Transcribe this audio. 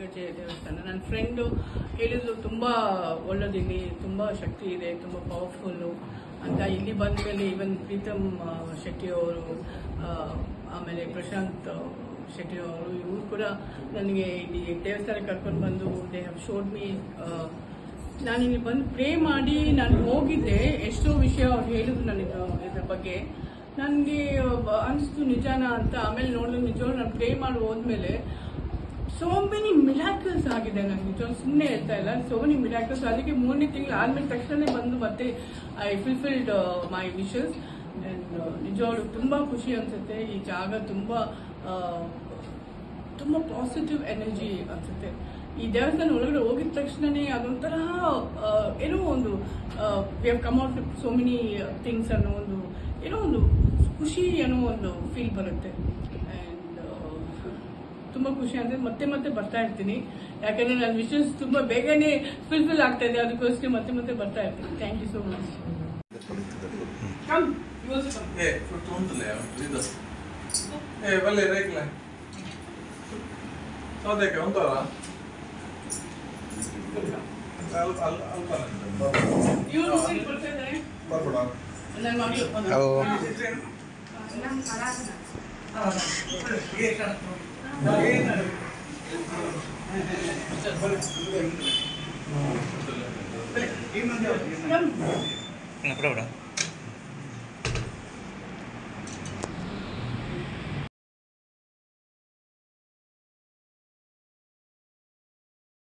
ಗಜೆ ದೇವಸ್ಥಾನ. ನನ್ನ ಫ್ರೆಂಡು ಹೇಳಿದ್ರು ತುಂಬ ಒಳ್ಳೆದಿಲ್ಲಿ, ತುಂಬ ಶಕ್ತಿ ಇದೆ, ತುಂಬ ಪವರ್ಫುಲ್ಲು ಅಂತ. ಇಲ್ಲಿ ಬಂದ ಮೇಲೆ ಈವನ್ ಪ್ರೀತಮ್ ಶೆಟ್ಟಿ ಅವರು, ಆಮೇಲೆ ಪ್ರಶಾಂತ್ ಶೆಟ್ಟಿ ಅವರು, ಇವರು ಕೂಡ ನನಗೆ ಇಲ್ಲಿ ದೇವಸ್ಥಾನಕ್ಕೆ ಕರ್ಕೊಂಡು ಬಂದು ದೇ ಹ್ಯಾವ್ ಶೋಡ್ ಮೀ. ನಾನು ಇಲ್ಲಿ ಬಂದು ಪ್ರೇ ಮಾಡಿ ನಾನು ಹೋಗಿದ್ದೆ, ಎಷ್ಟೋ ವಿಷಯ ಅವ್ರು ಹೇಳಿದ್ರು ನನಗೆ ಇದ್ರ ಬಗ್ಗೆ. ನನಗೆ ಅನಿಸ್ತು ನಿಜಾನ ಅಂತ. ಆಮೇಲೆ ನೋಡಿದ್ರೆ ನಿಜವಾಗ್ಲೂ ನಾನು ಪ್ರೇ ಮಾಡಿ ಹೋದ್ಮೇಲೆ ಸೋ ಮೆನಿ ಮಿರಾಕಲ್ಸ್ ಆಗಿದೆ. ನನಗೆ ನಿಜವಾಗ್ಲೂ ಸುಮ್ಮನೆ ಹೇಳ್ತಾ ಇಲ್ಲ, ಸೋ ಮೆನಿ ಮಿರಾಕಲ್ಸ್. ಅದಕ್ಕೆ 3ನೇ ತಿಂಗಳು ಆದ್ಮೇಲೆ ತಕ್ಷಣ ಬಂದು ಮತ್ತೆ I fulfilled my wishes. And ನಿಜವಾಗ್ಲೂ ತುಂಬ ಖುಷಿ ಅನಿಸುತ್ತೆ. ಈ ಜಾಗ ತುಂಬ ತುಂಬ ಪಾಸಿಟಿವ್ ಎನರ್ಜಿ ಅನಿಸುತ್ತೆ. ಈ ದೇವಸ್ಥಾನ ಒಳಗಡೆ ಹೋಗಿದ ತಕ್ಷಣನೇ ಅದೊಂಥರ ಏನೋ ಒಂದು we have come out so many things ಅನ್ನೋ ಒಂದು ಏನೋ ಒಂದು ಖುಷಿ ಅನ್ನೋ ಒಂದು ಫೀಲ್ ಬರುತ್ತೆ. ಆ್ಯಂಡ್ ತುಂಬ ಖುಷಿ ಅಂದರೆ ಮತ್ತೆ ಮತ್ತೆ ಬರ್ತಾ ಇರ್ತೀನಿ, ಯಾಕಂದರೆ ನನ್ನ ವಿಶಸ್ ತುಂಬ ಬೇಗನೆ ಫುಲ್ಫಿಲ್ ಆಗ್ತಾ ಇದೆ. ಅದಕ್ಕೋಸ್ಕರ ಮತ್ತೆ ಮತ್ತೆ ಬರ್ತಾ ಇರ್ತೀನಿ. Thank you so much. Kenapa